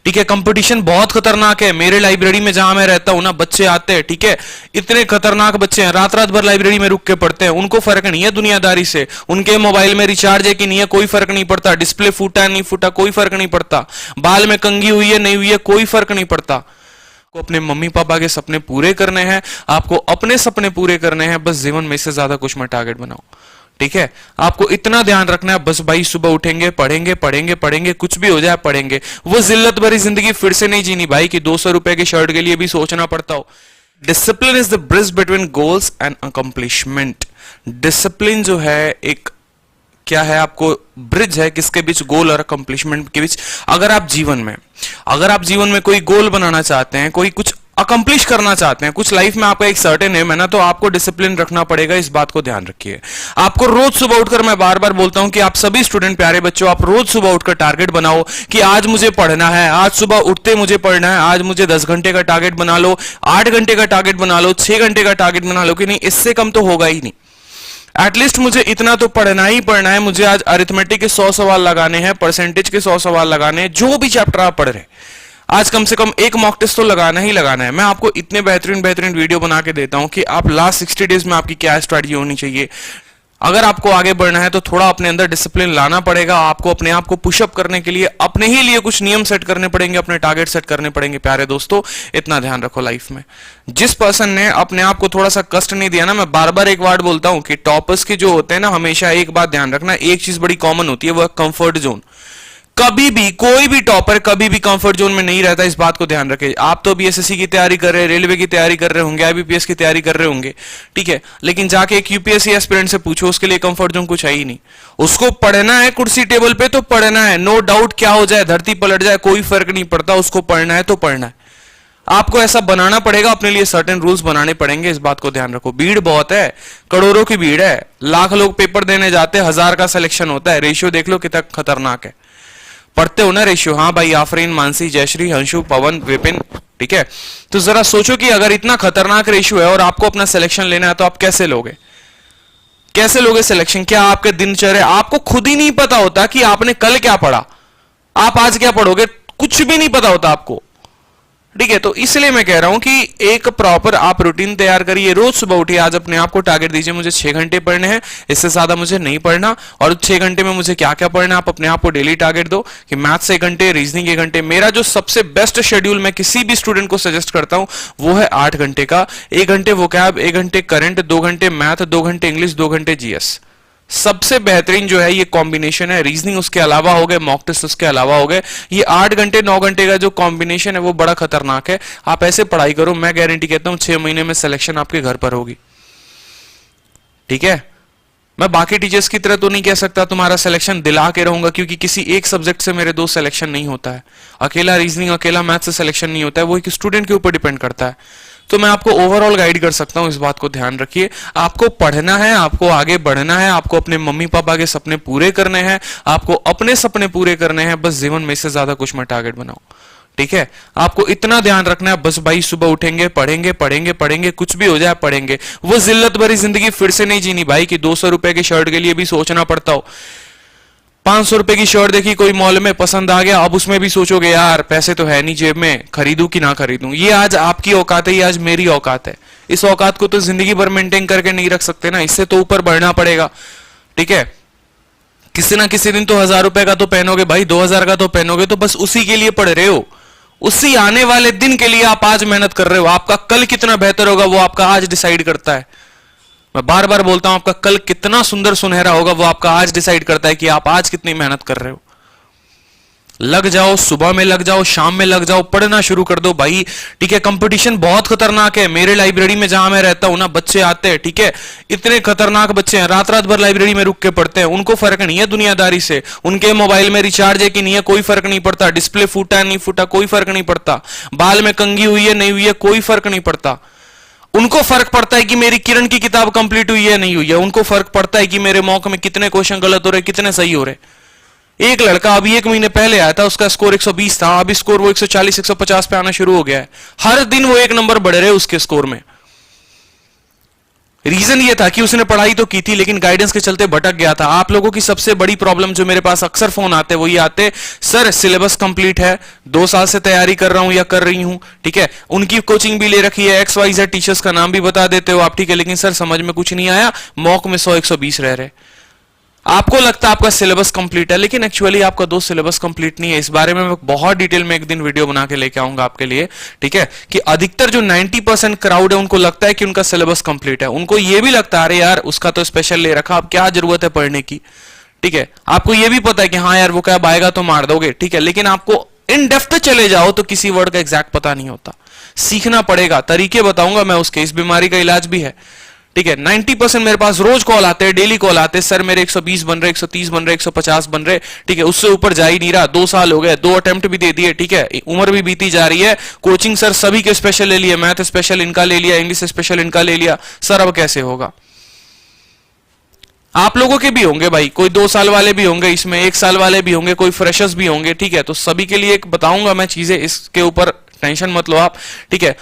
ठीक है। कंपटीशन बहुत खतरनाक है। मेरे लाइब्रेरी में जहां मैं रहता हूं ना, बच्चे आते हैं, ठीक है, इतने खतरनाक बच्चे हैं, रात रात भर लाइब्रेरी में रुक के पढ़ते हैं। उनको फर्क नहीं है दुनियादारी से, उनके मोबाइल में रिचार्ज है कि नहीं है कोई फर्क नहीं पड़ता, डिस्प्ले फूटा नहीं फूटा कोई फर्क नहीं पड़ता, बाल में कंघी हुई है नहीं हुई है कोई फर्क नहीं पड़ता। आपको अपने मम्मी पापा के सपने पूरे करने हैं, आपको अपने सपने पूरे करने हैं, बस जीवन में इससे ज्यादा कुछ मत टारगेट बनाओ। ठीक है। आपको इतना ध्यान रखना है, बस भाई सुबह उठेंगे, पढ़ेंगे पढ़ेंगे पढ़ेंगे, कुछ भी हो जाए पढ़ेंगे। वो जिल्लत भरी जिंदगी फिर से नहीं जीनी भाई कि 200 रुपए की शर्ट के लिए भी सोचना पड़ता हो। Discipline is the bridge between goals and accomplishment. Discipline जो है एक क्या है, आपको ब्रिज है किसके बीच, गोल और अकम्प्लिशमेंट के बीच। अगर आप जीवन में कोई गोल बनाना चाहते हैं, कोई कुछ अकम्प्लिश करना चाहते हैं, कुछ लाइफ में आपका एक सर्टेन एम है ना, तो आपको डिसिप्लिन रखना पड़ेगा। इस बात को ध्यान रखिए। आपको रोज सुबह उठकर, मैं बार बार बोलता हूं कि आप सभी स्टूडेंट प्यारे बच्चों, आप रोज सुबह उठकर टारगेट बनाओ कि आज मुझे पढ़ना है, आज सुबह उठते मुझे पढ़ना है, आज मुझे 10 घंटे का टारगेट बना लो, 8 घंटे का टारगेट बना लो, 6 घंटे का टारगेट बना लो, कि नहीं इससे कम तो होगा ही नहीं। एटलीस्ट मुझे इतना तो पढ़ना ही पढ़ना है। मुझे आज अरिथमेटिक के 100 सवाल लगाने हैं, परसेंटेज के 100 सवाल लगाने हैं, जो भी चैप्टर आप पढ़ रहे, आज कम से कम एक मॉक टेस्ट तो लगाना ही लगाना है। मैं आपको इतने बेहतरीन वीडियो बना के देता हूं कि आप लास्ट 60 डेज में आपकी क्या स्ट्रैटेजी होनी चाहिए। अगर आपको आगे बढ़ना है तो थोड़ा अपने अंदर डिसिप्लिन लाना पड़ेगा। आपको अपने आप को पुशअप करने के लिए अपने ही लिए कुछ नियम सेट करने पड़ेंगे, अपने टारगेट सेट करने पड़ेंगे। प्यारे दोस्तों, इतना ध्यान रखो लाइफ में। जिस पर्सन ने अपने आप को थोड़ा सा कष्ट नहीं दिया ना, मैं बार बार एक वर्ड बोलता हूं कि टॉपर्स के जो होते हैं ना, हमेशा एक बात ध्यान रखना, एक चीज बड़ी कॉमन होती है, वह कंफर्ट जोन। कभी भी कोई भी टॉपर कभी भी कंफर्ट जोन में नहीं रहता, इस बात को ध्यान रखें। आप तो अभी एसएससी की तैयारी कर रहे हैं, रेलवे की तैयारी कर रहे होंगे, आईबीपीएस की तैयारी कर रहे होंगे, ठीक है, लेकिन जाके एक यूपीएससी एस्पिरेंट से पूछो, उसके लिए कंफर्ट जोन कुछ है ही नहीं। उसको पढ़ना है कुर्सी टेबल पे तो पढ़ना है, नो डाउट, क्या हो जाए, धरती पलट जाए, कोई फर्क नहीं पड़ता, उसको पढ़ना है तो पढ़ना है। आपको ऐसा बनाना पड़ेगा, अपने लिए सर्टेन रूल्स बनाने पड़ेंगे, इस बात को ध्यान रखो। भीड़ बहुत है, करोड़ों की भीड़ है, लाख लोग पेपर देने जाते हैं, 1000 का सिलेक्शन होता है। रेशियो देख लो कितना खतरनाक है। पढ़ते हो ना रेशियो? हाँ भाई, आफरीन, मानसी, जयश्री, हंशु, पवन, विपिन, ठीक है। तो जरा सोचो कि अगर इतना खतरनाक रेशियो है और आपको अपना सिलेक्शन लेना है तो आप कैसे लोगे? कैसे लोगे सिलेक्शन? क्या आपके दिनचर्या, आपको खुद ही नहीं पता होता कि आपने कल क्या पढ़ा, आप आज क्या पढ़ोगे, कुछ भी नहीं पता होता आपको, ठीक है। तो इसलिए मैं कह रहा हूं कि एक प्रॉपर आप रूटीन तैयार करिए। रोज सुबह उठिए, आज अपने आप को टारगेट दीजिए, मुझे 6 घंटे पढ़ने हैं, इससे ज्यादा मुझे नहीं पढ़ना, और 6 घंटे में मुझे क्या क्या पढ़ना है आप अपने आप को डेली टारगेट दो कि मैथ्स 1 घंटे, रीजनिंग 1 घंटे। मेरा जो सबसे बेस्ट शेड्यूल मैं किसी भी स्टूडेंट को सजेस्ट करता हूं वो है 8 घंटे का। 1 घंटे वोकैब, 1 घंटे करंट, 2 घंटे मैथ, 2 घंटे इंग्लिश, 2 घंटे जीएस। सबसे बेहतरीन जो है ये कॉम्बिनेशन है। रीजनिंग उसके अलावा हो गए, मॉक टेस्ट उसके अलावा हो गए। ये 8 घंटे 9 घंटे का जो कॉम्बिनेशन है वो बड़ा खतरनाक है। आप ऐसे पढ़ाई करो, मैं गारंटी कहता हूं 6 महीने में सिलेक्शन आपके घर पर होगी, ठीक है। मैं बाकी टीचर्स की तरह तो नहीं कह सकता तुम्हारा सिलेक्शन दिला के रहूंगा, क्योंकि किसी एक सब्जेक्ट से मेरे 2 सिलेक्शन नहीं होता है। अकेला रीजनिंग, अकेला मैथ से सिलेक्शन नहीं होता है, वो एक स्टूडेंट के ऊपर डिपेंड करता है। तो मैं आपको ओवरऑल गाइड कर सकता हूं, इस बात को ध्यान रखिए। आपको पढ़ना है, आपको आगे बढ़ना है, आपको अपने मम्मी पापा के सपने पूरे करने हैं, आपको अपने सपने पूरे करने हैं, बस जीवन में इससे ज्यादा कुछ मत टारगेट बनाओ, ठीक है। आपको इतना ध्यान रखना है, बस भाई सुबह उठेंगे, पढ़ेंगे पढ़ेंगे पढ़ेंगे, कुछ भी हो जाए पढ़ेंगे। वो जिल्लत भरी जिंदगी फिर से नहीं जीनी भाई कि 200 रुपए की शर्ट के लिए भी सोचना पड़ता हो। 500 रुपए की शर्ट देखी कोई मॉल में, पसंद आ गया, अब उसमें भी सोचोगे यार पैसे तो है नहीं जेब में, खरीदूं कि ना खरीदूं। ये आज आपकी औकात है, ये आज मेरी औकात है। इस औकात को तो जिंदगी भर मेंटेन करके नहीं रख सकते ना, इससे तो ऊपर बढ़ना पड़ेगा, ठीक है। किसी ना किसी दिन तो 1000 रुपए का तो पहनोगे भाई, 2000 का तो पहनोगे, तो बस उसी के लिए पढ़ रहे हो, उसी आने वाले दिन के लिए आप आज मेहनत कर रहे हो। आपका कल कितना बेहतर होगा वो आपका आज डिसाइड करता है। मैं बार बार बोलता हूं, आपका कल कितना सुंदर सुनहरा होगा वो आपका आज डिसाइड करता है कि आप आज कितनी मेहनत कर रहे हो। लग जाओ, सुबह में लग जाओ, शाम में लग जाओ, पढ़ना शुरू कर दो भाई, ठीक है। कंपटीशन बहुत खतरनाक है। मेरे लाइब्रेरी में जहां मैं रहता हूं ना, बच्चे आते हैं, ठीक है, इतने खतरनाक बच्चे हैं, रात रात भर लाइब्रेरी में रुक के पढ़ते हैं। उनको फर्क नहीं है दुनियादारी से, उनके मोबाइल में रिचार्ज है कि नहीं है कोई फर्क नहीं पड़ता, डिस्प्ले फूटा है नहीं फूटा कोई फर्क नहीं पड़ता, बाल में कंघी हुई है नहीं हुई है कोई फर्क नहीं पड़ता। उनको फर्क पड़ता है कि मेरी किरण की किताब कंप्लीट हुई है नहीं हुई है, उनको फर्क पड़ता है कि मेरे मॉक में कितने क्वेश्चन गलत हो रहे, कितने सही हो रहे। एक लड़का अभी 1 महीने पहले आया था, उसका स्कोर 120 था, अभी स्कोर वो 140 150 पे आना शुरू हो गया है। हर दिन वो 1 नंबर बढ़ रहे उसके स्कोर में। रीजन ये था कि उसने पढ़ाई तो की थी लेकिन गाइडेंस के चलते भटक गया था। आप लोगों की सबसे बड़ी प्रॉब्लम जो मेरे पास अक्सर फोन आते हैं वो ये आते, सर सिलेबस कंप्लीट है, 2 साल से तैयारी कर रहा हूं या कर रही हूं, ठीक है, उनकी कोचिंग भी ले रखी है, XYZ टीचर्स का नाम भी बता देते हो आप, ठीक है, लेकिन सर समझ में कुछ नहीं आया, मॉक में 100-120 रह रहे। आपको लगता है आपका सिलेबस कंप्लीट है, लेकिन एक्चुअली आपका 2 सिलेबस कंप्लीट नहीं है। इस बारे में मैं बहुत डिटेल में एक दिन वीडियो बना के लेके आऊंगा आपके लिए, ठीक है, कि अधिकतर जो 90% क्राउड है उनको लगता है कि उनका सिलेबस कंप्लीट है, उनको यह भी लगता है अरे यार उसका तो स्पेशल ले रखा, अब क्या जरूरत है पढ़ने की, ठीक है, आपको यह भी पता है कि हाँ यार वो क्या आएगा तो मार दोगे, ठीक है, लेकिन आपको इन डेप्थ चले जाओ तो किसी वर्ड का एग्जैक्ट पता नहीं होता, सीखना पड़ेगा, तरीके बताऊंगा मैं उसके, इस बीमारी का इलाज भी है, ठीक है। 90% मेरे पास रोज कॉल आते हैं, डेली कॉल आते हैं, सर मेरे 120 बन रहे, 130 बन रहे, 150 बन रहे, ठीक है, उससे ऊपर जा ही नहीं रहा, 2 साल हो गए, 2 अटेम्प्ट भी दे दिए, ठीक है, उम्र भी बीती जा रही है, कोचिंग सर सभी के स्पेशल ले लिए, मैथ स्पेशल इनका ले लिया, इंग्लिश स्पेशल इनका ले लिया, सर अब कैसे होगा। आप लोगों के भी होंगे भाई, कोई 2 साल वाले भी होंगे इसमें, 1 साल वाले भी होंगे, कोई फ्रेशर्स भी होंगे, ठीक है, तो सभी के लिए बताऊंगा मैं चीजें, इसके ऊपर टेंशन मत लो आप, ठीक है।